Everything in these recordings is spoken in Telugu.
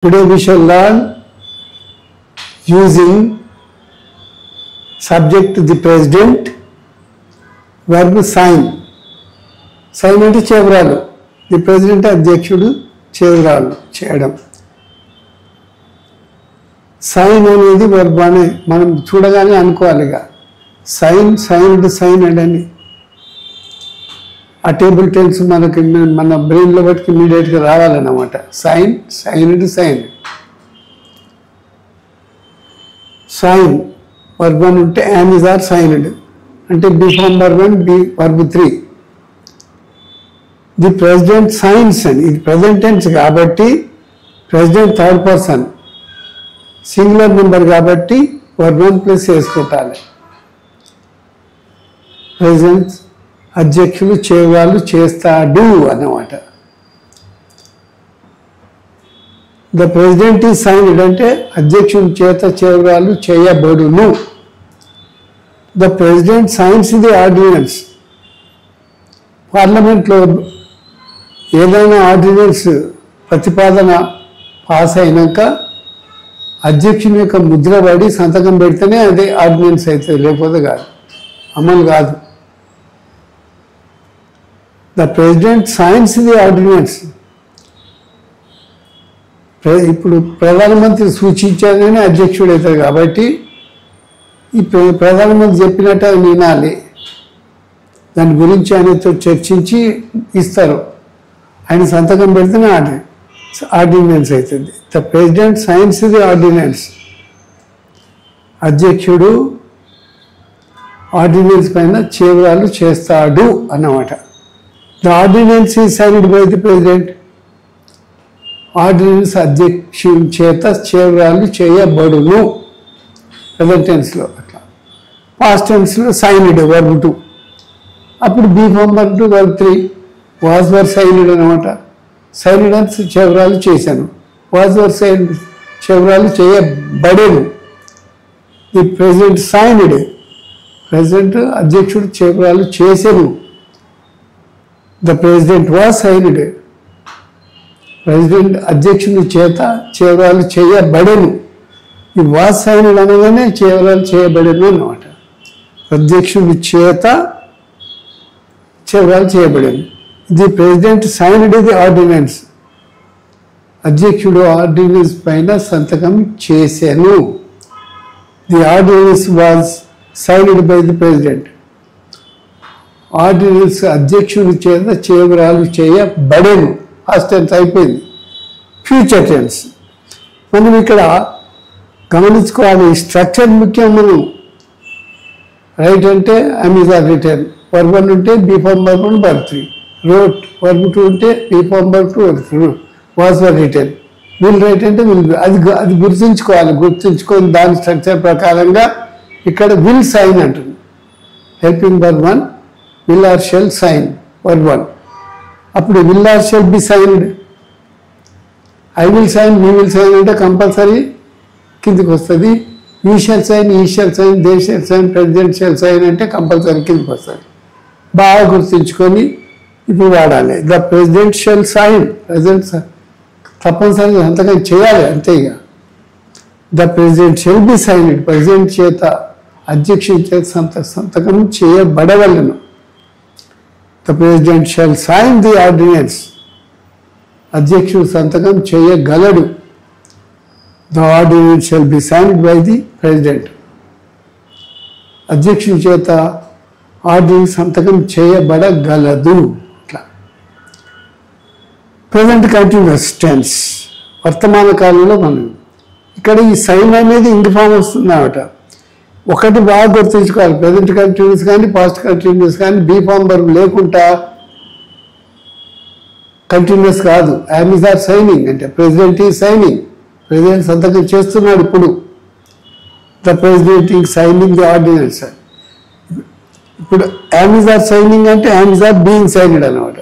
Today we shall learn using subject to the president, verb sign. Sign అంటే చేవరాలు. ది ప్రెసిడెంట్ అధ్యక్షుడు చేవరాలు చేయడం. సైన్ అనేది వర్బ్ అని మనం చూడగానే అనుకోవాలిగా. సైన్ సైన్డ్ సైన్ అని ఆ టేబుల్ టెన్స్ మనకి మన బ్రెయిన్లో బట్టి ఇమీడియట్గా రావాలన్నమాట. Sign signed sign. Sign verb అని ఉంటే యామ్ ఇస్ ఆర్ సైన్డ్ అంటే be form verb and be verb 3. The president signs అని ఇది ప్రెజెంట్ టెన్స్ కాబట్టి president third person singular number కాబట్టి వర్బ్ 1 ప్లస్ వేసుకోవాలి. ప్రెసిడెంట్ అధ్యక్షులు చేవాళ్ళు చేస్తాడు అన్నమాట. ద ప్రెసిడెంట్ ఈజ్ సైన్డ్ అంటే అధ్యక్షుని చేత చేవాళ్ళు చేయబడును. The president signs the ordinance. పార్లమెంట్లో ఏదైనా ఆర్డినెన్స్ ప్రతిపాదన పాస్ అయినాక అధ్యక్షుని యొక్క ముద్ర పడి సంతకం పెడితేనే అదే ఆర్డినెన్స్ అవుతుంది, లేకపోతే కాదు, అమలు కాదు. The president signs the ordinance. ఇప్పుడు ప్రధానమంత్రి సూచించాలని అధ్యక్షుడు అవుతాడు కాబట్టి ఈ ప్రధానమంత్రి చెప్పినట్టు అది వినాలి. దాని గురించి ఆయనతో చర్చించి ఇస్తారు. ఆయన సంతకం పెడితేనే ఆర్డినెన్స్ అవుతుంది. The president signs the ordinance. అధ్యక్షుడు ఆర్డినెన్స్ పైన చేవరాలు చేస్తాడు అన్నమాట. The ordinance is signed by the president. Ordinance అధ్యక్షుడి చేత చేవరాలు చేయబడును. ప్రెజెంట్ టెన్స్లో అట్లా. పాస్ట్ టెన్స్లో సైన్డ్ వర్బ్ 2. అప్పుడు be form verb 2 verb 3. Was were signed అనమాట. సైన్డ్ అని చేవరాలు చేశాను. వాజ్ వర్ సైన్డ్ చేవరాలు చేయబడేను. The president signed. ప్రెసిడెంట్ అధ్యక్షుడు చేవరాలు చేశాను. The president was signed. President అధ్యక్షుని చేత చేవరాలు చేయబడెను. ఈ వాజ్ సైన్డ్ అనగానే చేవరాలు చేయబడెను అన్నమాట. అధ్యక్షుని చేత చేవరాలు చేయబడెను. The president signed the ordinance. అధ్యక్షుడు ఆర్డినెన్స్ పైన సంతకం చేశాను. The ordinance was signed by the president. Ordinance అధ్యక్షుడి చేత చేవరాలు చేయబడెను. పాస్ట్ టెన్స్ అయిపోయింది. ఫ్యూచర్ టెన్స్ మనం ఇక్కడ గమనించుకోవాలి. స్ట్రక్చర్ ముఖ్యం. మనం రైట్ అంటే am is are written. Verb 1 ఉంటే be form verb 1 verb 3. Wrote verb 2 ఉంటే be form verb 2 verb 3. Was were written. Will write అంటే విల్. అది గుర్తుంచుకోవాలి. గుర్తుంచుకొని దాని స్ట్రక్చర్ ప్రకారంగా ఇక్కడ విల్ సైన్ అంటుంది. Helping verb 1 will or shall sign verb 1. అప్పుడు will or shall be signed. I will sign we will sign అంటే కంపల్సరీ కిందికి వస్తుంది. You shall sign he shall sign they shall sign president shall sign అంటే కంపల్సరీ కిందికి వస్తుంది. బాగా గుర్తుంచుకొని ఇప్పుడు వాడాలి. The president shall sign. President తప్పనిసరిగా సంతకం చేయాలి అంతే. ఇక the president shall be signed. President చేత అధ్యక్షుడి చేత సంతకం చేయబడవలను. The president shall sign the ordinance. అధ్యక్షుడు సంతకం చేయగలడు. The ordinance shall be signed by the president. అధ్యక్షుడి చేత ఆర్డినెన్స్ సంతకం చేయబడగలదు. అట్లా. ప్రజెంట్ కంటిన్యూస్ టెన్స్ వర్తమాన కాలంలో మనం ఇక్కడ ఈ సైన్ అనేది ఇంక్ ఫామ్ వస్తుందన్నమాట. ఒకటి బాగా గుర్తుంచుకోవాలి. ప్రెజెంట్ కంటిన్యూస్ కానీ పాస్ట్ కంటిన్యూస్ కానీ బిఫార్మ్ వర్బ్ లేకుండా కంటిన్యూస్ కాదు. యామ్ ఇస్ ఆర్ సైనింగ్ అంటే ప్రెసిడెంట్ ఈజ్ సైనింగ్. ప్రెసిడెంట్ సంతకం చేస్తున్నాడు ఇప్పుడు. The president is signing the ordinance. ఇప్పుడు యామ్ ఇస్ ఆర్ సైనింగ్ అంటే am is are being signed అనమాట.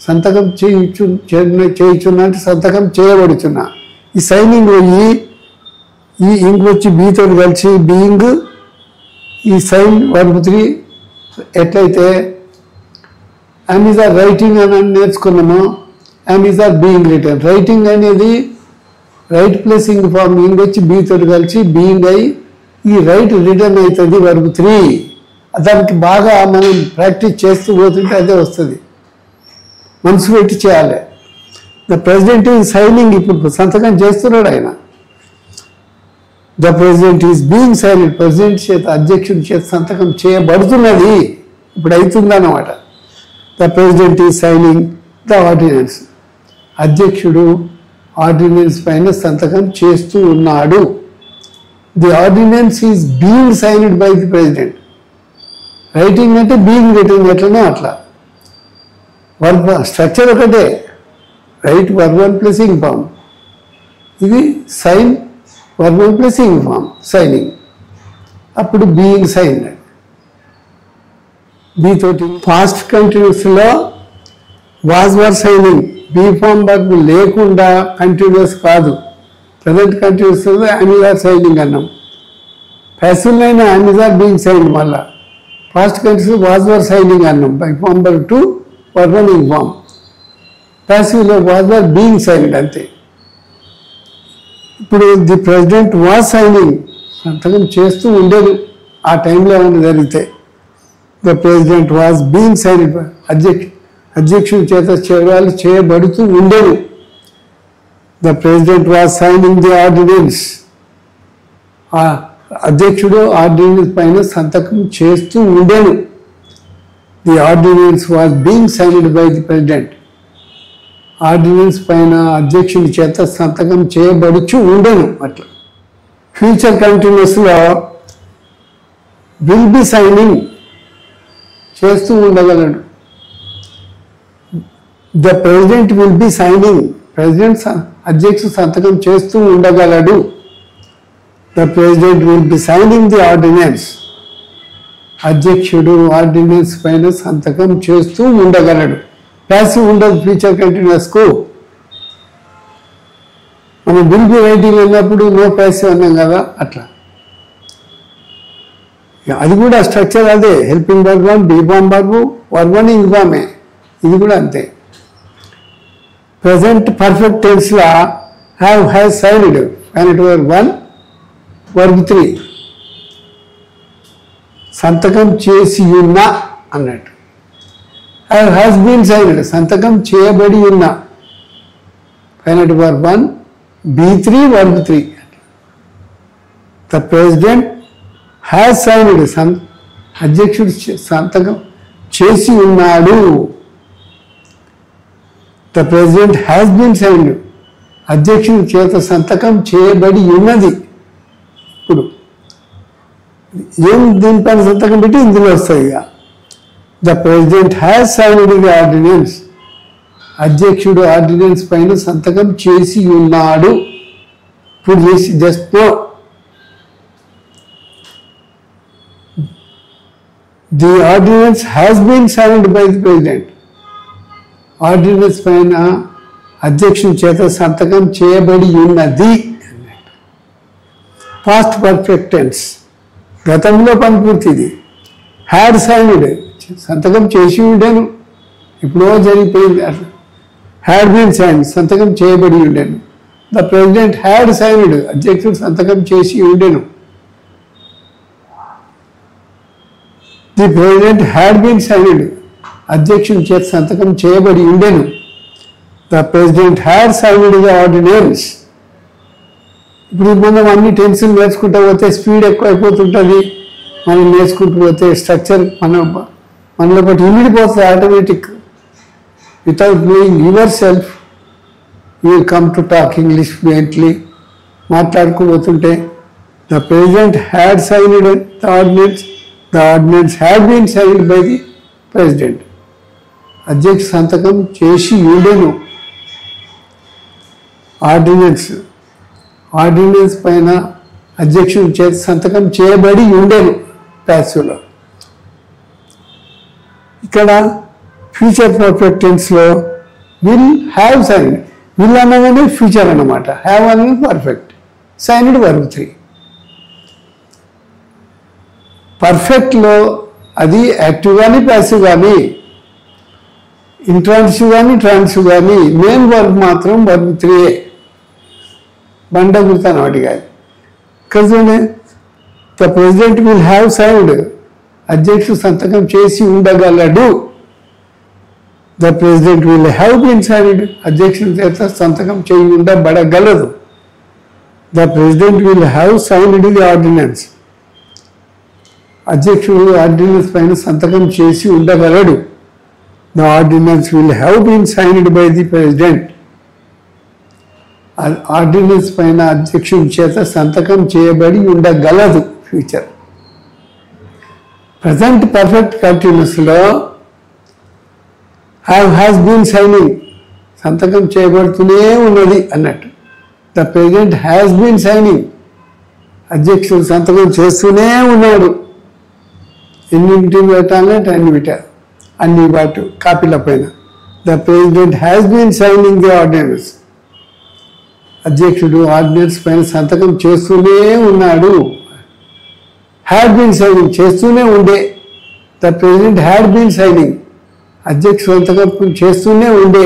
సంతకం చేయుచున్నా అంటే సంతకం చేయబడుచున్నా. ఈ సైనింగ్ పోయి ఈ ఇంక్ వచ్చి బీతో కలిసి బీయింగ్. ఈ సైన్ వర్బ్ 3 ఎట్లయితే యామ్ ఇస్ ఆర్ రైటింగ్ అని నేర్చుకున్నామో am is are being written. Writing అనేది write plus ing form ing వచ్చి బీ తోటి కలిసి బీయింగ్ అయ్యి ఈ రైట్ రిటర్న్ అవుతుంది వర్బ్ 3. దానికి బాగా మనం ప్రాక్టీస్ చేస్తూ పోతుంటే అదే వస్తుంది. మనసు పెట్టి చేయాలి. ద ప్రెసిడెంట్ ఈజ్ సైనింగ్, ఇప్పుడు సంతకం చేస్తున్నాడు ఆయన. The president is being signing, president చేత అధ్యక్షుడి చేత సంతకం చేయబడుతున్నది, ఇప్పుడు అవుతుందన్నమాట. The president is signing the ordinance, అధ్యక్షుడు ఆర్డినెన్స్ పైన సంతకం చేస్తూ ఉన్నాడు. The ordinance is being signed by the president. Writing అంటే బీయింగ్ రిటర్న్ ఎట్లనో అట్లా. వర్బ్ స్ట్రక్చర్ ఒకటే, write verb 1 plus ing form, ఇది sign verb 1 plus ing form signing, అప్పుడు బీయింగ్ సైన్డ్. బీ తోటి పాస్ట్ కంటిన్యూస్లో was were signing, be form verb లేకుండా కంటిన్యూస్ కాదు. ప్రజెంట్ కంటిన్యూస్లో యామిజ్ ఆర్ సైనింగ్ అన్నాం. ప్యాసివ్లో అయినా యామిజ్ ఆర్ బీయింగ్ సైన్డ్. మళ్ళా past continuous was were signing అన్నాం be form verb 2 verb 1 ing form. ప్యాసివ్లో వాజ్ వర్ బీయింగ్ సైన్డ్ అంతే. ఇప్పుడు ది ప్రెసిడెంట్ వాజ్ సైనింగ్, సంతకం చేస్తూ ఉండేది ఆ టైంలో ఏమైనా జరిగితే. The president was being signed, అధ్యక్షుడి చేత చర్యలు చేయబడుతూ ఉండేది. The president was signing the ordinance, అధ్యక్షుడు ఆర్డినెన్స్ పైన సంతకం చేస్తూ ఉండేను. The ordinance was being signed by the president, ordinance పైన అధ్యక్షుడి చేత సంతకం చేయబడుచు ఉండేను. అట్లా ఫ్యూచర్ కంటిన్యూస్లో విల్ బి సైనింగ్ చేస్తూ ఉండగలడు. The president will be signing, president అధ్యక్షుడు సంతకం చేస్తూ ఉండగలడు. The president will be signing the ordinance, అధ్యక్షుడు ఆర్డినెన్స్ పైన సంతకం చేస్తూ ఉండగలడు. ప్యాసివ్ ఉండదు ఫ్యూచర్ కంటిన్యూస్కు. మనం విల్ బి రైటింగ్ అన్నప్పుడు నో ప్యాసివ్ అన్నాం కదా, అట్లా అది కూడా స్ట్రక్చర్ అదే. Helping verb 1, be form verb, verb 1 ing ఫామే, ఇది కూడా అంతే. ప్రజెంట్ పర్ఫెక్ట్ టెన్స్లో have has signed, finite verb 1 verb 3, సంతకం చేసి ఉన్న అన్నట్టు. హ్యావ్ హ్యాస్ బీన్ సైన్డ్, సంతకం చేయబడి ఉన్న, finite verb 1 B3 verb 3. The president has signed, అధ్యక్షుడు సంతకం చేసి ఉన్నాడు. The president has been signed, అధ్యక్షుడి చేత సంతకం చేయబడి ఉన్నది. ఇప్పుడు ఏం దీనిపైన సంతకం పెట్టి ఇందులో వస్తాయి. ఇక the president has signed the ordinance, అధ్యక్షుడు ఆర్డినెన్స్ పైన సంతకం చేసి ఉన్నాడు. ఇప్పుడు చేసి just know. The ordinance has been signed by the president, ordinance పైన అధ్యక్షుడి చేత సంతకం చేయబడి ఉన్నది. పాస్ట్ పర్ఫెక్ట్ టెన్స్, గతంలో పని పూర్తిది. హ్యాడ్ సైన్డ్, సంతకం చేసి ఉండేను, ఇప్పుడో జరిగిపోయింది. అట్లా హ్యాడ్ బీన్ సైన్డ్, సంతకం చేయబడి ఉండేను. ద ప్రెసిడెంట్ హ్యాడ్ సైన్డ్, అధ్యక్షుడు సంతకం చేసి ఉండేను. The president had been signed, అధ్యక్షుడి చేత సంతకం చేయబడి ఉండేను. The president had signed the ordinance. ఇప్పుడు మనం అన్ని టెన్షన్ నేర్చుకుంటూ పోతే స్పీడ్ ఎక్కువ అయిపోతుంటుంది. మనం నేర్చుకుంటూ పోతే స్ట్రక్చర్ మనలో బట్టి ఇమిడిపోతుంది automatic. Without doing your self you will come to talk English fluently. మాట్లాడుకోబోతుంటే the president had signed the ordinance, the ordinance had been signed by the president, అధ్యక్ష సంతకం చేసి ఉండేను. ఆర్డినెన్స్ పైన అధ్యక్షుడి చేత సంతకం చేయబడి ఉండేను ప్యాసివ్లో. ఇక్కడ ఫ్యూచర్ పర్ఫెక్ట్ టెన్స్లో విల్ హ్యావ్ సైన్డ్, విల్ అనగానే ఫ్యూచర్ అన్నమాట, హ్యావ్ అనేది పర్ఫెక్ట్, సైన్డ్ వర్బ్ 3. పర్ఫెక్ట్లో అది యాక్టివ్ కానీ ప్యాసివ్ కానీ, ఇంట్రాన్సివ్ కానీ ట్రాన్సివ్ కానీ, మెయిన్ వర్బ్ మాత్రం వర్బ్ 3. బండ గుర్తాను అడిగాలి. ఇక్కడ the president will have signed, అధ్యక్షుడు సంతకం చేసి ఉండగలడు. The president will have been signed, అధ్యక్షుడి చేత సంతకం చేయి ఉండబడగలదు. The president will have signed the ordinance, అధ్యక్షుడు ఆర్డినెన్స్ పైన సంతకం చేసి ఉండగలడు. The ordinance will have been signed by the president, ordinance పైన అధ్యక్షుడి చేత సంతకం చేయబడి ఉండగలదు. ఫ్యూచర్. ప్రజెంట్ పర్ఫెక్ట్ కంటిన్యూస్లో హ్యాస్ బీన్ సైనింగ్, సంతకం చేయబడుతూనే ఉన్నది అన్నట్టు. The president has been signing, అధ్యక్షుడు సంతకం చేస్తూనే ఉన్నాడు. ఎన్నింటి పెట్టాలంటే అన్ని పెట్టారు, అన్ని వాటి కాపీల పైన. The president has been signing the ordinance, అధ్యక్షుడు ఆర్డినెన్స్ పైన సంతకం చేస్తూనే ఉన్నాడు. హ్యాడ్ బీన్ సైనింగ్, చేస్తూనే ఉండే. The president had been signing, అధ్యక్షుడు సంతకం చేస్తూనే ఉండే.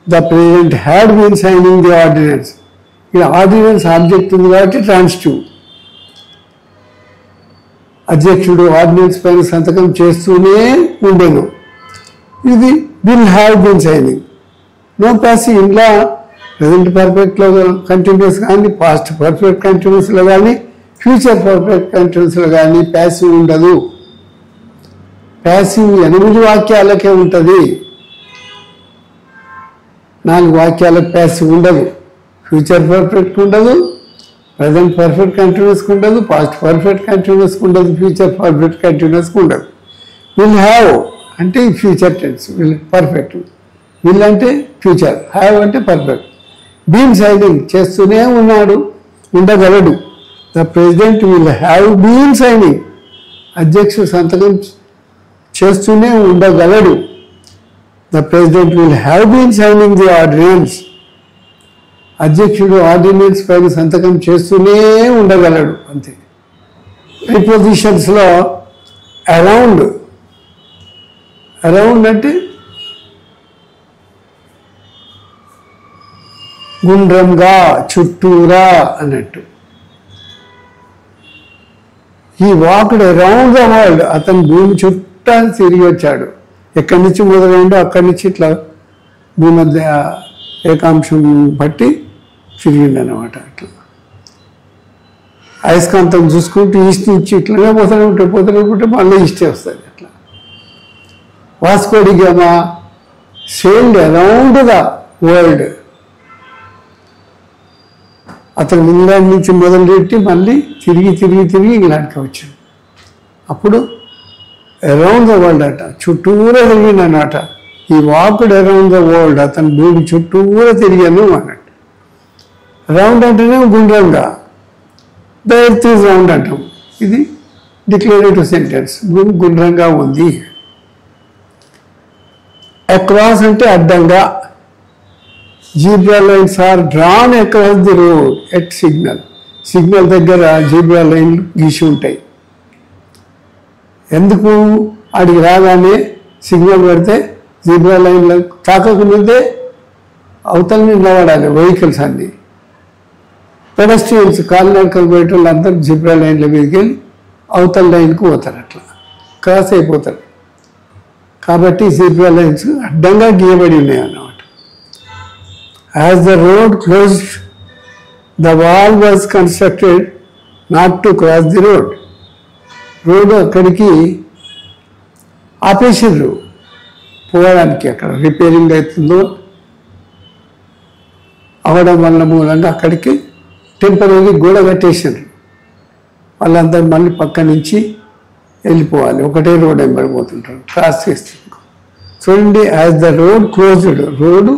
The president had been signing the ordinance, ఇక్కడ ఆర్డినెన్స్ ఆబ్జెక్ట్ ఉంది కాబట్టి ట్రాన్సిటివ్. అధ్యక్షుడు ఆర్డినెన్స్ పైన సంతకం చేస్తూనే ఉండేను. ఇది will have been signing. No passive, ఇలా ప్రజెంట్ పర్ఫెక్ట్లో కంటిన్యూస్ కానీ, పాస్ట్ పర్ఫెక్ట్ కంటిన్యూస్లో కానీ, ఫ్యూచర్ పర్ఫెక్ట్ కంటిన్యూస్లో కానీ ప్యాసివ్ ఉండదు. ప్యాసివ్ 8 వాక్యాలకే ఉంటుంది, 4 వాక్యాలకు ప్యాసివ్ ఉండదు. ఫ్యూచర్ పర్ఫెక్ట్ ఉండదు, ప్రజెంట్ పర్ఫెక్ట్ కంటిన్యూస్కి ఉండదు, పాస్ట్ పర్ఫెక్ట్ కంటిన్యూస్కి ఉండదు, ఫ్యూచర్ పర్ఫెక్ట్ కంటిన్యూస్కి ఉండదు. విల్ హ్యావ్ అంటే future tense, will perfect. Will అంటే ఫ్యూచర్, హ్యావ్ అంటే పర్ఫెక్ట్. బీన్ సైనింగ్, చేస్తూనే ఉన్నాడు, ఉండగలడు. The president will have been signing, అధ్యక్షుడు సంతకం చేస్తూనే ఉండగలడు. The president will have been signing the ordinance, అధ్యక్షుడు ఆర్డినెన్స్ పైన సంతకం చేస్తూనే ఉండగలడు. అంతే. ప్రిపోజిషన్స్లో అరౌండ్, అరౌండ్ అంటే గుండ్రంగా, చుట్టూరా అన్నట్టు. ఈ వాక్డ్ అరౌండ్ ద వరల్డ్, అతను భూమి చుట్టూ తిరిగి వచ్చాడు. ఎక్కడి నుంచి మొదలైందో అక్కడి నుంచి ఇట్లా భూమధ్య ఏకాంశం బట్టి తిరిగింది అన్నమాట. అట్లా అయస్కాంతం చూసుకుంటూ ఈస్ట్ నుంచి ఇట్లనే పోతూనే ఉంటే మళ్ళీ ఈస్టే వస్తుంది. అట్లా Vasco da Gama sailed around the world, అతను ఇంగ్లాండ్ నుంచి మొదలుపెట్టి మళ్ళీ తిరిగి ఇంగ్లాండ్కి వచ్చాడు. అప్పుడు అరౌండ్ ద వరల్డ్ అట, చుట్టూరా తిరిగింది అన్నమాట. ఈ వాక్డ్ అరౌండ్ ద వరల్డ్, అతను భూమి చుట్టూరా తిరిగాను అన్నట్టు. రౌండ్ అంటేనే గుండ్రంగా, ద ఎర్త్ ఈజ్ రౌండ్ అంటాం. ఇది డిక్లరేటివ్ సెంటెన్స్, భూమి గుండ్రంగా ఉంది. అక్రాస్ అంటే అడ్డంగా. Zebra lines are drawn across the road at signal, signal దగ్గర జీబ్రా లైన్లు గీసి ఉంటాయి. ఎందుకు? అడిగి రాగానే సిగ్నల్ పెడితే జీబ్రా లైన్లు తాకకముందే అవతల నిలబడాలి వెహికల్స్ అన్నీ. పెడస్ట్రియన్స్, కాలినడకలు పోయే వాళ్ళు అందరూ జీబ్రా లైన్ల మీదకి వెళ్ళి అవతల లైన్కి పోతారు, అట్లా క్రాస్ అయిపోతారు. కాబట్టి జీబ్రా లైన్స్ అడ్డంగా గీయబడి ఉన్నాయి అన్నమాట. As the road closed the wall was constructed not to cross the road, road అక్కడికి ఆపేసిండ్రు పోవడానికి. అక్కడ రిపేరింగ్ అవుతుందో అవడం వల్ల మూలంగా అక్కడికి టెంపరీ గోడ కట్టేసిండ్రు. వాళ్ళందరూ మళ్ళీ పక్క నుంచి వెళ్ళిపోవాలి, ఒకటే రోడ్ ఎంబడిపోతుంటారు, క్రాస్ చేస్తారు. చూడండి, as the road closed, road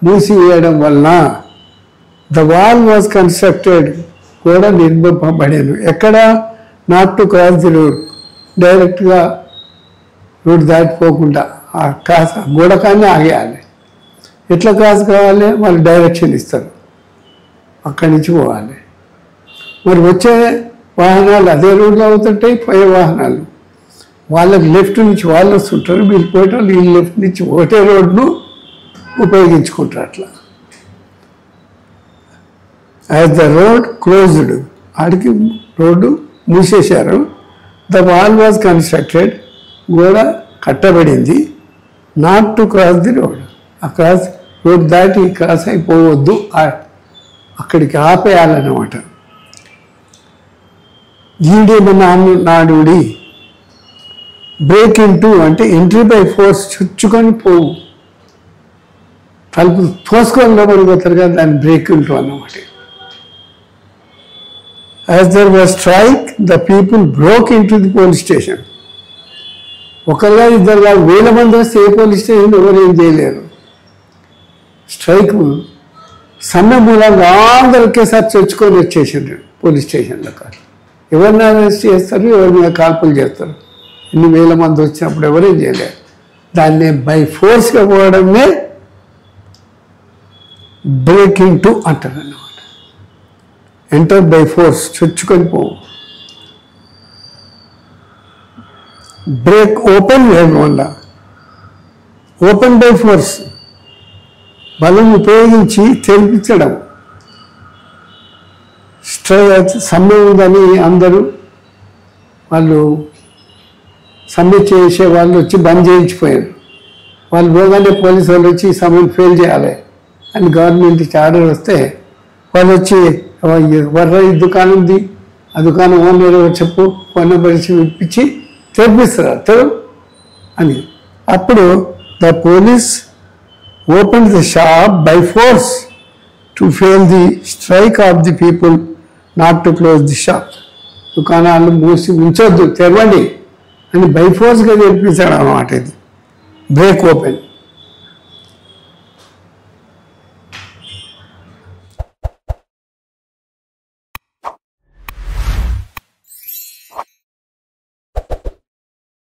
మూసివేయడం వలన ద వాల్ వాజ్ కన్స్ట్రక్టెడ్, గోడ నిర్మింపబడేను. ఎక్కడ? Not to cross the road, డైరెక్ట్గా రోడ్ దాటిపోకుండా ఆ క్రాస్ గోడ కానీ ఆగేయాలి. ఎట్లా క్రాస్ కావాలి? వాళ్ళు డైరెక్షన్ ఇస్తారు, అక్కడి నుంచి పోవాలి. మరి వచ్చే వాహనాలు అదే రోడ్లో అవుతుంటాయి, పోయే వాహనాలు వాళ్ళకి లెఫ్ట్ నుంచి వాళ్ళు వస్తుంటారు, వీళ్ళు పోయేటోళ్ళు వీళ్ళు లెఫ్ట్ నుంచి ఒకటే రోడ్ను ఉపయోగించుకుంటారు. అట్లా యాజ్ ద రోడ్ క్లోజ్డ్, ఆడికి రోడ్డు మూసేశారు. ద వాల్ వాజ్ కన్స్ట్రక్టెడ్, గోడ కట్టబడింది. Not to cross the road, ఆ క్రాస్ రోడ్ దాటి క్రాస్ అయిపోవద్దు, అక్కడికి ఆపేయాలన్నమాట. నాడుడి బ్రేక్ ఇన్ టు అంటే ఎంట్రీ బై ఫోర్స్, చుచ్చుకొని పోవు, తలుపు తోసుకొని లోపలికి పోతారు కదా, దాన్ని బ్రేక్ ఇన్ టు అన్నమాట. As there was strike the people broke into the police station. ఒకరుగా ఇద్దరుగా 1000 మంది వస్తే ఏ పోలీస్ స్టేషన్ ఎవరు ఏం చేయలేరు. స్ట్రైక్ సమ్మె మూలంగా అందరూ ఒకేసారి చొచ్చుకొని వచ్చేసిండ్రు పోలీస్ స్టేషన్లో. కాదు ఎవరిని అరెస్ట్ చేస్తారు, ఎవరి మీద కాల్పులు చేస్తారు. ఇన్ని 1000 మంది వచ్చినప్పుడు ఎవరేం చేయలేరు. దాన్నే బై ఫోర్స్గా పోవడమే బ్రేకింగ్ టు అంటారు అన్నమాట. ఎంటర్ బై ఫోర్స్, చొచ్చుకొని పోవు. బ్రేక్ ఓపెన్ వల్ల, ఓపెన్ బై ఫోర్స్, బలం ఉపయోగించి తెరిపించడం. సమ్మె ఉందని అందరూ వాళ్ళు సమ్మె చేసే వాళ్ళు వచ్చి బంద్ చేయించిపోయారు. వాళ్ళు పోగానే పోలీసు వాళ్ళు వచ్చి సమ్మెను ఫెయిల్ చేయాలి అని గవర్నమెంట్కి ఆర్డర్ వస్తే వాళ్ళు వచ్చి వర్ర ఈ దుకాణం ఉంది, ఆ దుకాణం ఓనర్ చెప్పు, ఫోన్ నెంబర్ ఇచ్చి ఇప్పించి తెరిపిస్తారు అని. అప్పుడు the police open the shop by force to fail the strike off the people, not to close the shop. దుకాణాలు మూసి ఉంచొద్దు, తెరవండి అని బై ఫోర్స్గా తెరిపించాడు అన్నమాట. ఇది బ్రేక్ ఓపెన్.